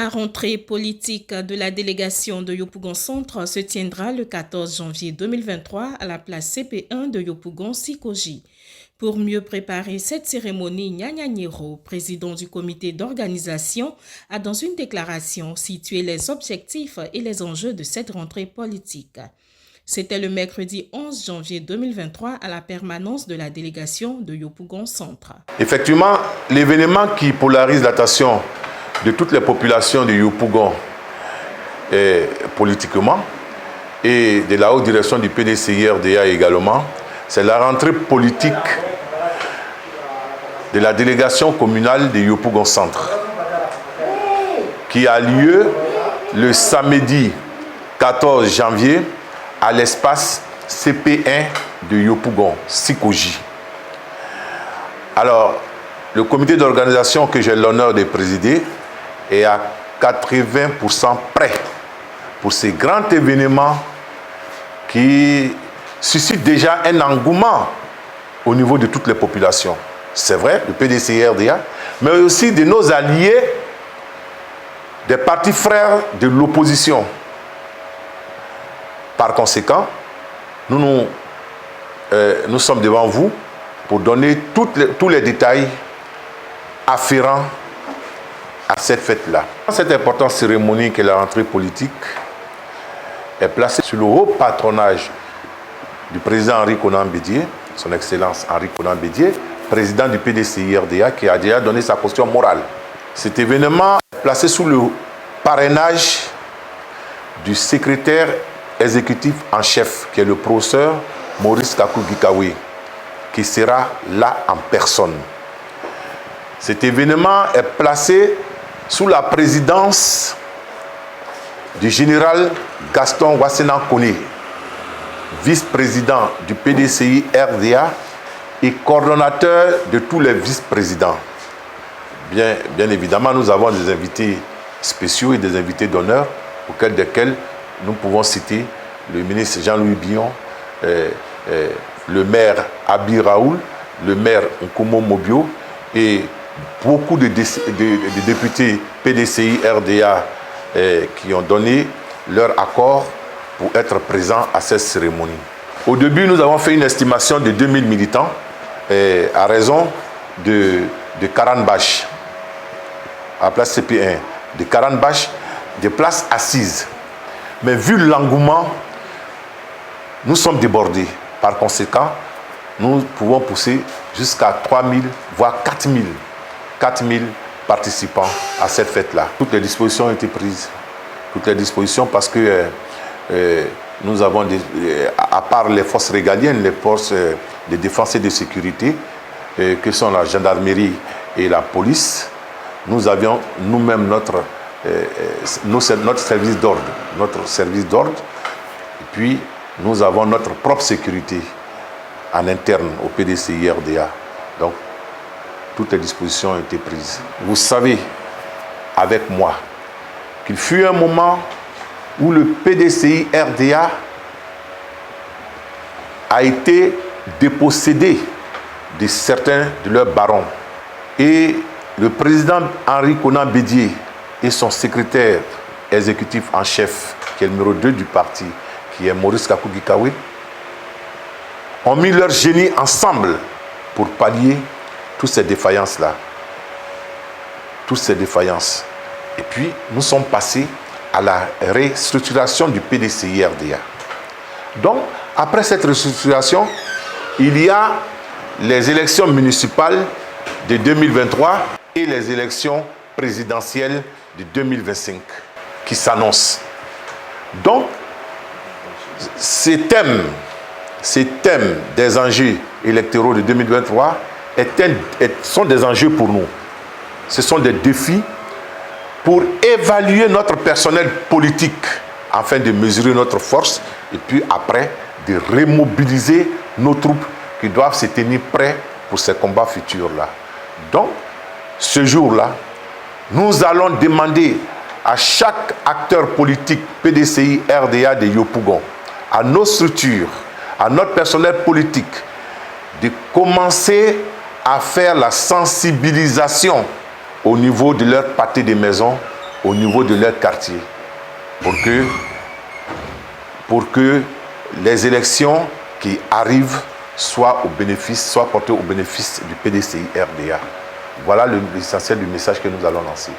La rentrée politique de la délégation de Yopougon Centre se tiendra le 14 janvier 2023 à la place CP1 de Yopougon-Sikoji. Pour mieux préparer cette cérémonie, Nyanya Nyiro, président du comité d'organisation, a dans une déclaration situé les objectifs et les enjeux de cette rentrée politique. C'était le mercredi 11 janvier 2023 à la permanence de la délégation de Yopougon Centre. Effectivement, l'événement qui polarise l'attention de toutes les populations de Yopougon politiquement et de la haute direction du PDCI-RDA également, c'est la rentrée politique de la délégation communale de Yopougon Centre qui a lieu le samedi 14 janvier à l'espace CP1 de Yopougon-Sikoji. Alors, le comité d'organisation que j'ai l'honneur de présider est à 80% prêt pour ces grands événements qui suscitent déjà un engouement au niveau de toutes les populations. C'est vrai, le PDCI-RDA, mais aussi de nos alliés, des partis frères de l'opposition. Par conséquent, nous sommes devant vous pour donner tous les détails afférents à cette fête-là. Cette importante cérémonie qu'est la rentrée politique est placée sous le haut patronage du président Henri Konan Bédié, son Excellence Henri Konan Bédié, président du PDCI-RDA, qui a déjà donné sa caution morale. Cet événement est placé sous le parrainage du secrétaire exécutif en chef, qui est le professeur Maurice Kakou-Gikawe, qui sera là en personne. Cet événement est placé sous la présidence du général Gaston Wassenan Koné, vice-président du PDCI-RDA et coordonnateur de tous les vice-présidents. Bien évidemment, nous avons des invités spéciaux et des invités d'honneur, auxquels nous pouvons citer le ministre Jean-Louis Billon, le maire Abi Raoul, le maire Nkomo Mobio et beaucoup de députés PDCI-RDA qui ont donné leur accord pour être présents à cette cérémonie. Au début, nous avons fait une estimation de 2000 militants à raison de 40 bâches à la place CP1, de 40 bâches de places assises. Mais vu l'engouement, nous sommes débordés. Par conséquent, nous pouvons pousser jusqu'à 3000, voire 4000 participants à cette fête-là. Toutes les dispositions ont été prises. Toutes les dispositions parce que nous avons, à part les forces régaliennes, les forces de défense et de sécurité, que sont la gendarmerie et la police, nous avions nous-mêmes notre service d'ordre. Et puis, nous avons notre propre sécurité en interne au PDCI-RDA. Donc, toutes les dispositions ont été prises. Vous savez, avec moi, qu'il fut un moment où le PDCI-RDA a été dépossédé de certains de leurs barons. Et le président Henri Konan Bédié et son secrétaire exécutif en chef, qui est le numéro 2 du parti, qui est Maurice Kakou-Gikawe, ont mis leur génie ensemble pour pallier toutes ces défaillances-là. Toutes ces défaillances. Et puis, nous sommes passés à la restructuration du PDCI-RDA. Donc, après cette restructuration, il y a les élections municipales de 2023 et les élections présidentielles de 2025 qui s'annoncent. Donc, ces thèmes des enjeux électoraux de 2023 sont des enjeux pour nous. Ce sont des défis pour évaluer notre personnel politique afin de mesurer notre force et puis après de remobiliser nos troupes qui doivent se tenir prêts pour ces combats futurs-là. Donc, ce jour-là, nous allons demander à chaque acteur politique PDCI-RDA de Yopougon, à nos structures, à notre personnel politique, de commencer à faire la sensibilisation au niveau de leur pâté de maison au niveau de leur quartier pour que les élections qui arrivent soient portées au bénéfice du PDCI RDA. Voilà l'essentiel du message que nous allons lancer.